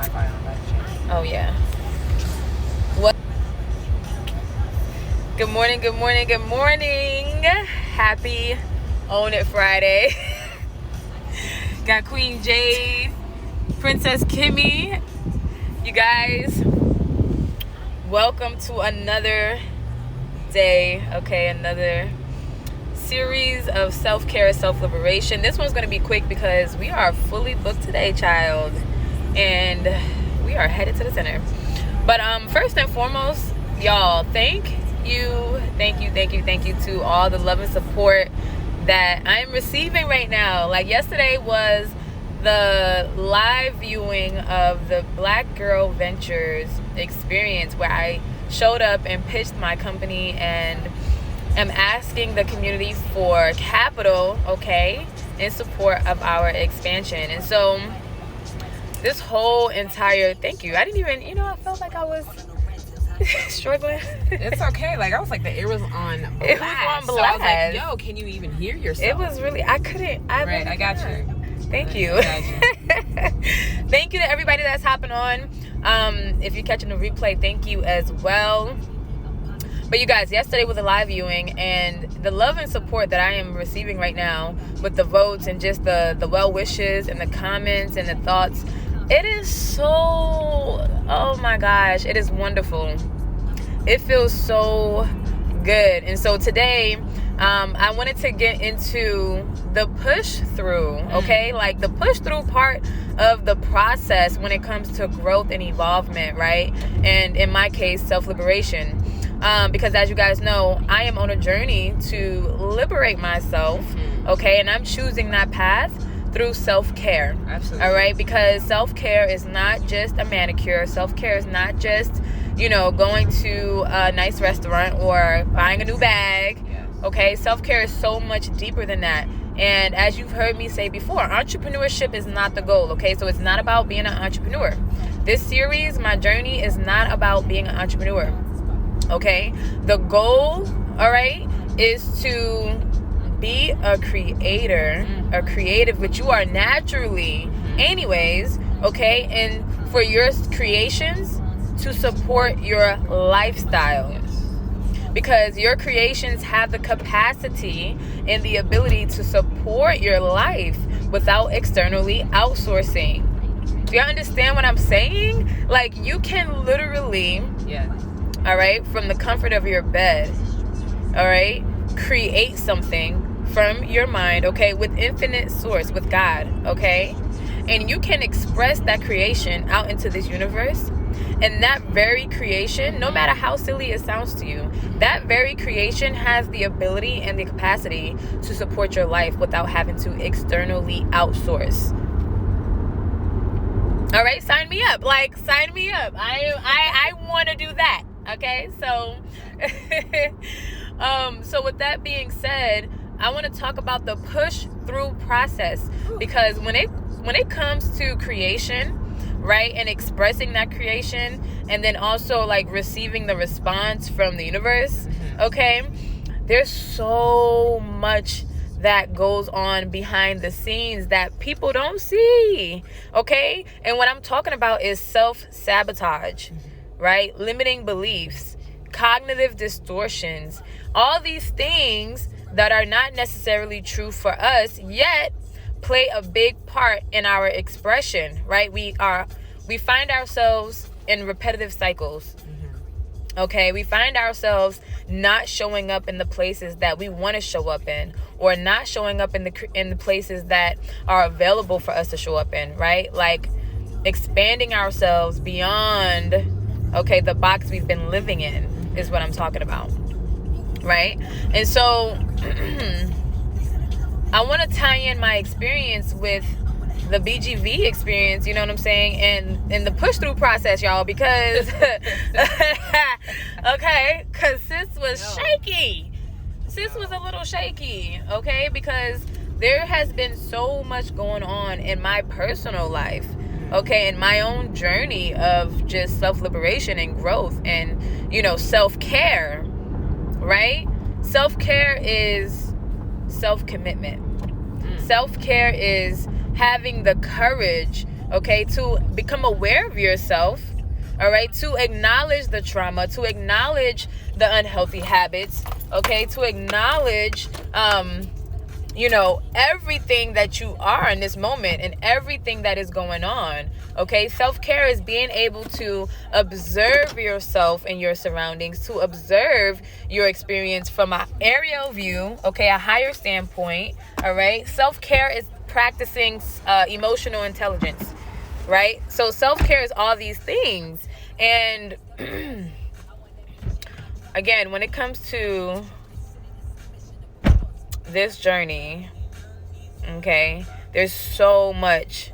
Wi-Fi on by chance. Oh, yeah. What? Good morning, good morning, good morning. Happy Own It Friday. Got Queen Jade, Princess Kimmy. You guys, welcome to another day, okay? Another series of self-care, self-liberation. This one's going to be quick because we are fully booked today, child. And we are headed to the center. But first and foremost, y'all, thank you to all the love and support that I'm receiving right now. Like yesterday was the live viewing of the Black Girl Ventures experience where I showed up and pitched my company and am asking the community for capital, okay, in support of our expansion. And so this whole entire, thank you. I didn't even, I felt like I was struggling. It's okay. Like, I was like, the air was on blast. It was on blast. So I was like, yo, can you even hear yourself? It was really, I couldn't. Right, I got you. Thank you. I got you. Thank you to everybody that's hopping on. If you're catching the replay, thank you as well. But you guys, yesterday was a live viewing, and the love and support that I am receiving right now with the votes and just the well wishes and the comments and the thoughts, it is so, oh my gosh, it is wonderful. It feels so good. And so today, I wanted to get into the push through, okay? Like the push through part of the process when it comes to growth and evolvement, right? And in my case, self-liberation. Because as you guys know, I am on a journey to liberate myself, okay? And I'm choosing that path through self-care. Absolutely. All right? Because self-care is not just a manicure. Self-care is not just, going to a nice restaurant or buying a new bag. Yes. Okay? Self-care is so much deeper than that. And as you've heard me say before, entrepreneurship is not the goal, okay? So it's not about being an entrepreneur. This series, my journey, is not about being an entrepreneur. Okay, the goal, all right, is to be a creator, a creative, which you are naturally anyways, okay, and for your creations to support your lifestyle. Because your creations have the capacity and the ability to support your life without externally outsourcing. Do you understand what I'm saying? Like, you can literally... Yeah. All right, from the comfort of your bed, all right, create something from your mind, okay, with infinite source, with God, okay, and you can express that creation out into this universe, and that very creation, no matter how silly it sounds to you, that very creation has the ability and the capacity to support your life without having to externally outsource. All right, sign me up. Like, sign me up. I want to do that. Okay, so so with that being said, I want to talk about the push through process, because when it comes to creation, right, and expressing that creation, and then also like receiving the response from the universe, okay, there's so much that goes on behind the scenes that people don't see, okay? And what I'm talking about is self-sabotage, right? Limiting beliefs, cognitive distortions, all these things that are not necessarily true for us, yet play a big part in our expression, right? We find ourselves in repetitive cycles. Okay, we find ourselves not showing up in the places that we want to show up in, or not showing up in the places that are available for us to show up in, right? Like expanding ourselves beyond, okay, the box we've been living in is what I'm talking about, right? And so I want to tie in my experience with the BGV experience, you know what I'm saying, and the push through process, y'all, because okay, because sis was shaky. Sis was a little shaky, okay, because there has been so much going on in my personal life, okay, in my own journey of just self-liberation and growth and, self-care, right? Self-care is self-commitment. Self-care is having the courage okay, to become aware of yourself, all right, to acknowledge the trauma, to acknowledge the unhealthy habits, okay, to acknowledge, everything that you are in this moment and everything that is going on. Okay, self-care is being able to observe yourself and your surroundings, to observe your experience from an aerial view, okay, a higher standpoint. All right, self-care is practicing emotional intelligence, right? So self-care is all these things. And again, when it comes to this journey, okay, there's so much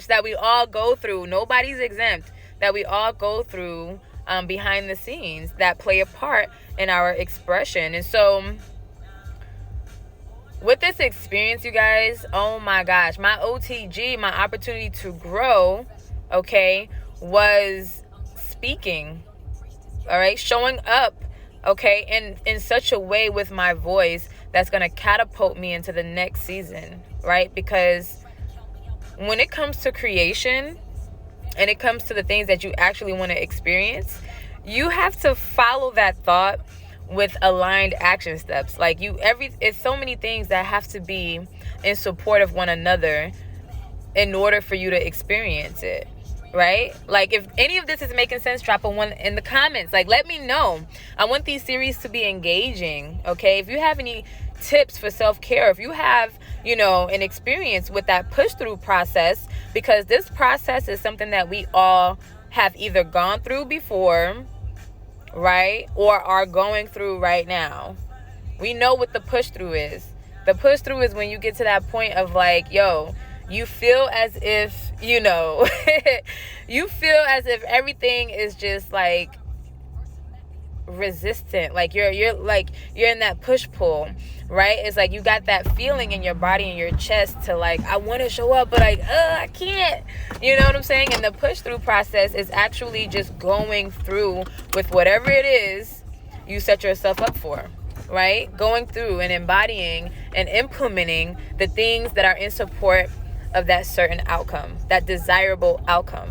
that we all go through. Nobody's exempt, that we all go through behind the scenes that play a part in our expression. And so with this experience, you guys, oh my gosh, my OTG, my opportunity to grow, okay, was speaking, all right, showing up, okay, in such a way with my voice that's going to catapult me into the next season, right? Because when it comes to creation and it comes to the things that you actually want to experience, you have to follow that thought with aligned action steps. Like it's so many things that have to be in support of one another in order for you to experience it, right? Like, if any of this is making sense, drop a 1 in the comments. Like, let me know. I want these series to be engaging, okay? If you have any tips for self-care, if you have, an experience with that push-through process, because this process is something that we all have either gone through before, right, or are going through right now. We know what the push-through is. The push-through is when you get to that point of like, you feel as if, you feel as if everything is just like resistant. Like you're in that push-pull, right? It's like you got that feeling in your body and your chest to like, I want to show up, but like, I can't. You know what I'm saying? And the push-through process is actually just going through with whatever it is you set yourself up for, right? Going through and embodying and implementing the things that are in support of that certain outcome, that desirable outcome.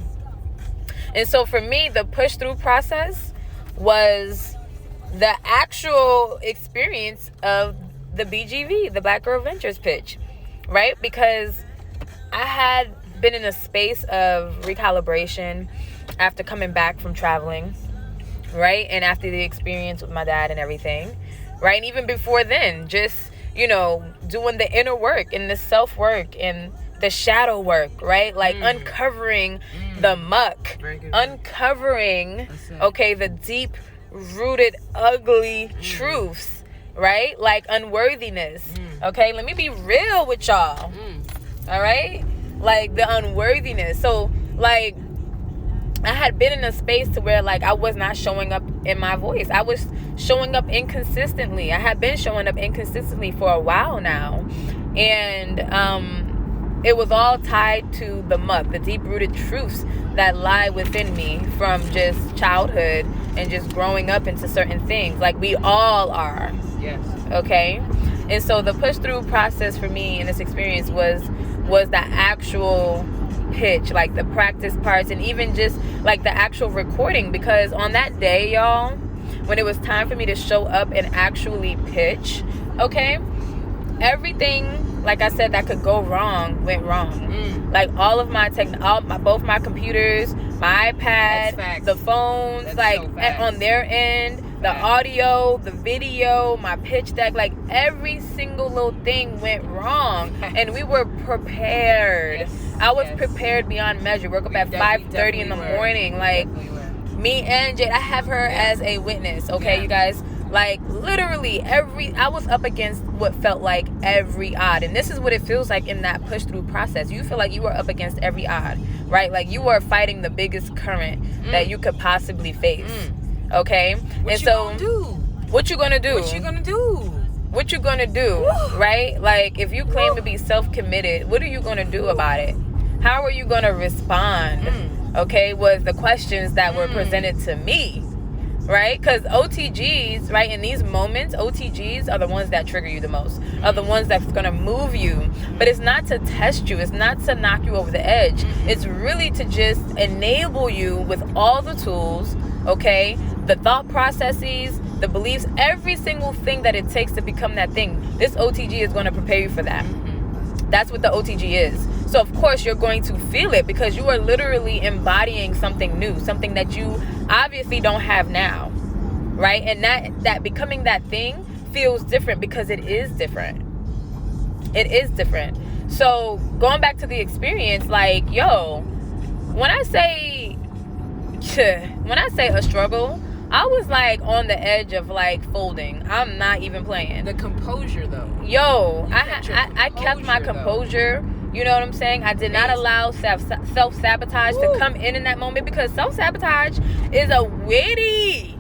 And so for me, the push-through process was the actual experience of the BGV, the Black Girl Ventures pitch, right? Because I had been in a space of recalibration after coming back from traveling, right? And after the experience with my dad and everything, right? And even before then, just, doing the inner work and the self-work and the shadow work, right? Like uncovering the muck, uncovering, okay, the deep rooted, ugly truths, right? Like unworthiness. Okay, let me be real with y'all. All right, like the unworthiness. So like I had been in a space to where like I was not showing up in my voice. I was showing up inconsistently. I had been showing up inconsistently for a while now, and it was all tied to the muck, the deep-rooted truths that lie within me from just childhood and just growing up into certain things, like we all are. Yes. Okay? And so the push-through process for me in this experience was the actual pitch, like the practice parts, and even just like the actual recording. Because on that day, y'all, when it was time for me to show up and actually pitch, okay, everything, like I said, that could go wrong went wrong. Like all of my both my computers, my iPad, the phones, that's like so on their end, the audio, the video, my pitch deck, like every single little thing went wrong. And we were prepared. I was prepared beyond measure. Woke up at 5:30 in the morning. Like me and Jade, I have her as a witness. Okay, you guys. Like literally I was up against what felt like every odd. And this is what it feels like in that push through process. You feel like you were up against every odd, right? Like you were fighting the biggest current that you could possibly face. Okay? What you gonna do? What you gonna do? What you gonna do? What you gonna do? Right? Like if you claim to be self-committed, what are you gonna do about it? How are you gonna respond? Okay, was the questions that were presented to me. right? Because OTGs, right, in these moments, OTGs are the ones that trigger you the most, are the ones that's going to move you. But it's not to test you. It's not to knock you over the edge. It's really to just enable you with all the tools, okay, the thought processes, the beliefs, every single thing that it takes to become that thing. This OTG is going to prepare you for that. That's what the OTG is. So of course you're going to feel it because you are literally embodying something new, something that you obviously don't have now, right? And that becoming that thing feels different because it is different. It is different. So going back to the experience, like, yo, when I say a struggle, I was like on the edge of like folding. I'm not even playing. The composure though. Yo, I kept my composure. You know what I'm saying? I did not allow self-sabotage to come in that moment, because self-sabotage is a witty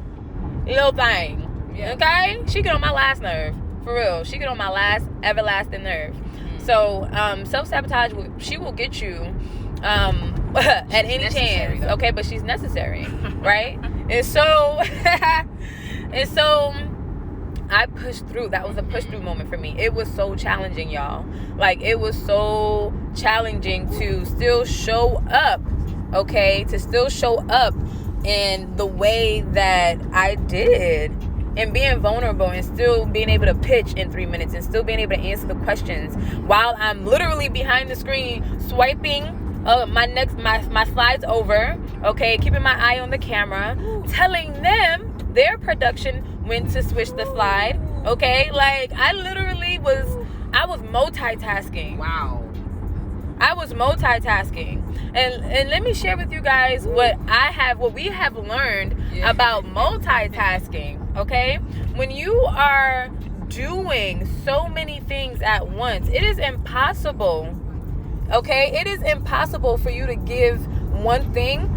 little thing. Yeah. Okay? She get on my last nerve. For real. She get on my last everlasting nerve. So, self-sabotage, she will get you at any chance. Though. Okay? But she's necessary. Right? And so I pushed through. That was a push through moment for me. It was so challenging, y'all. Like, it was so challenging to still show up, okay? To still show up in the way that I did, and being vulnerable and still being able to pitch in 3 minutes and still being able to answer the questions while I'm literally behind the screen swiping my slides over, okay? Keeping my eye on the camera, telling them, their production, when to switch the slide, okay? Like, I was multitasking. Wow. I was multitasking. And let me share with you guys what we have learned about multitasking, okay? When you are doing so many things at once, it is impossible, okay? It is impossible for you to give one thing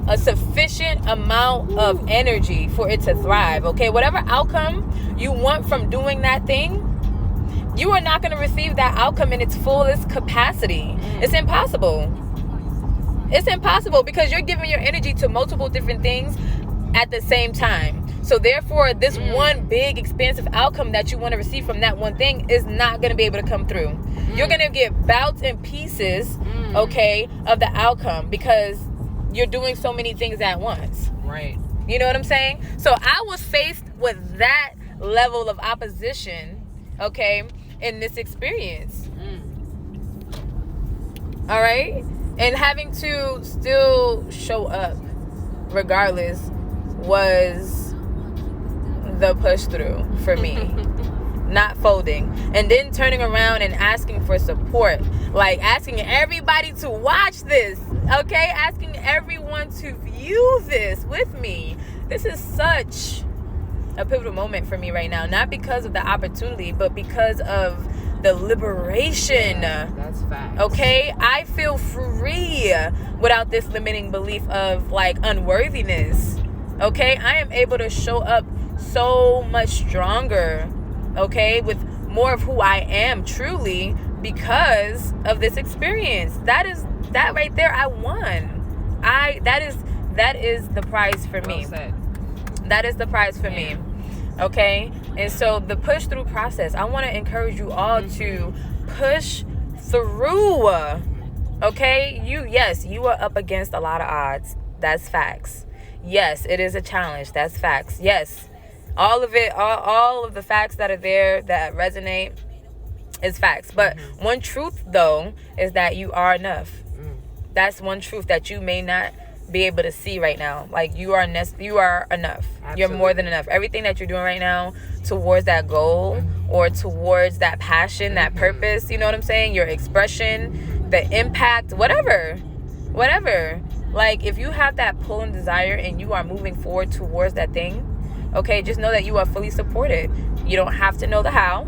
a sufficient amount of energy for it to thrive, okay? Whatever outcome you want from doing that thing, you are not going to receive that outcome in its fullest capacity. It's impossible. It's impossible because you're giving your energy to multiple different things at the same time. So therefore, this one big expansive outcome that you want to receive from that one thing is not going to be able to come through. You're going to get bouts and pieces, okay, of the outcome because you're doing so many things at once. Right. You know what I'm saying? So I was faced with that level of opposition, okay, in this experience. All right? And having to still show up regardless was the push through for me. Not folding. And then turning around and asking for support. Like asking everybody to watch this. Okay? Asking everyone to view this with me. This is such a pivotal moment for me right now. Not because of the opportunity, but because of the liberation. Yeah, that's fact. Okay? I feel free without this limiting belief of like unworthiness. Okay? I am able to show up so much stronger, okay, with more of who I am truly because of this experience. That right there, I won. That is the prize for me. Well said. That is the prize for me. Okay? And so the push through process, I want to encourage you all to push through. Okay? You are up against a lot of odds. That's facts. Yes, it is a challenge. That's facts. Yes. All of it, all of the facts that are there that resonate is facts. But one truth, though, is that you are enough. That's one truth that you may not be able to see right now. Like, you are enough. Absolutely. You're more than enough. Everything that you're doing right now towards that goal or towards that passion, that purpose, you know what I'm saying? Your expression, the impact, whatever. Like, if you have that pull and desire and you are moving forward towards that thing, okay, just know that you are fully supported. You don't have to know the how.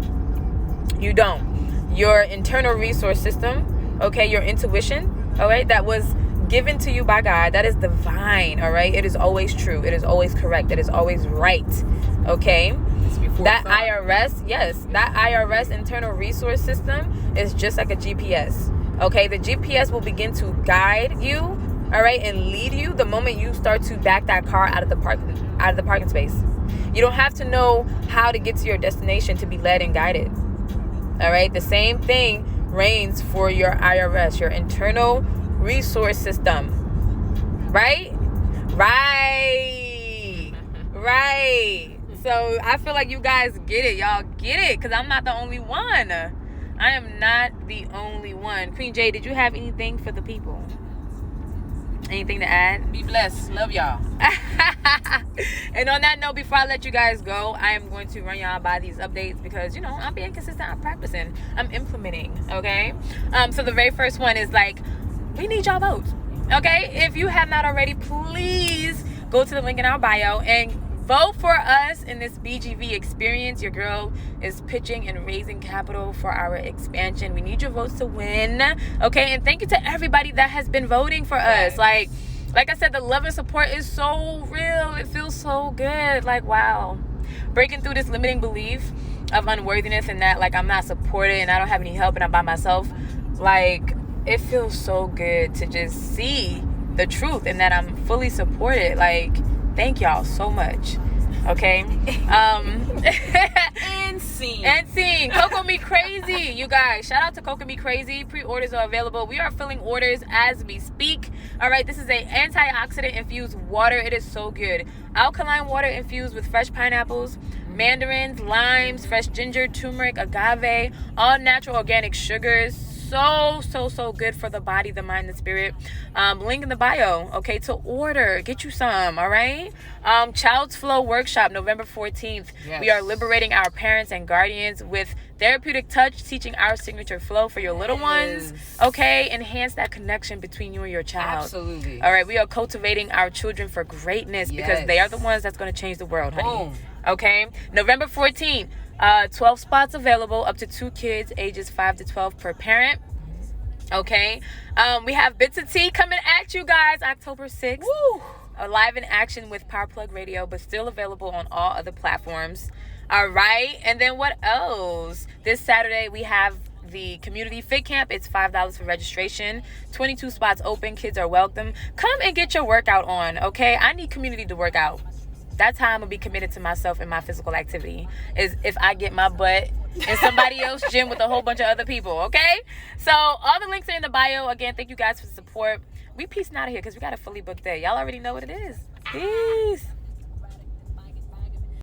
You don't. Your internal resource system, okay, your intuition, all right, that was given to you by God, that is divine, all right? It is always true. It is always correct. It is always right, okay? That IRS internal resource system is just like a GPS, okay? The GPS will begin to guide you all right, and lead you the moment you start to back that car out of the parking space. You don't have to know how to get to your destination to be led and guided. All right, the same thing reigns for your IRS, your internal resource system. Right. So I feel like you guys get it. Y'all get it, because I'm not the only one. I am not the only one. Queen J, did you have anything for the people? Anything to add? Be blessed. Love y'all. And on that note, before I let you guys go, I am going to run y'all by these updates because, I'm being consistent. I'm practicing. I'm implementing. Okay. So the very first one is we need y'all votes. Okay. If you have not already, please go to the link in our bio and vote for us in this BGV experience. Your girl is pitching and raising capital for our expansion. We need your votes to win. Okay. And thank you to everybody that has been voting for us. Like I said, the love and support is so real. It feels so good. Wow. Breaking through this limiting belief of unworthiness and that I'm not supported and I don't have any help and I'm by myself. It feels so good to just see the truth and that I'm fully supported. Thank y'all so much. Okay. And scene. Koko Me Crazy. You guys, shout out to Koko Me Crazy. Pre-orders are available. We are filling orders as we speak. All right. This is a antioxidant infused water. It is so good. Alkaline water infused with fresh pineapples, mandarins, limes, fresh ginger, turmeric, agave, all natural organic sugars. So good for the body, the mind, the spirit. Link in the bio, okay, to order. Get you some, all right? Child's Flow Workshop, November 14th. Yes. We are liberating our parents and guardians with Therapeutic Touch, teaching our signature flow for your little ones, okay? Enhance that connection between you and your child. Absolutely. All right, we are cultivating our children for greatness because they are the ones that's going to change the world, honey. Boom. Okay? November 14th. 12 spots available, up to 2 kids, ages 5 to 12 per parent. Okay. We have Bits of Tea coming at you guys October 6th. Woo! Live in action with Power Plug Radio, but still available on all other platforms. All right. And then what else? This Saturday, we have the community fit camp. It's $5 for registration. 22 spots open. Kids are welcome. Come and get your workout on. Okay. I need community to work out. That's how I'm going to be committed to myself and my physical activity, is if I get my butt in somebody else's gym with a whole bunch of other people, okay? So all the links are in the bio. Again, thank you guys for the support. We peacing out of here because we got a fully booked day. Y'all already know what it is. Peace.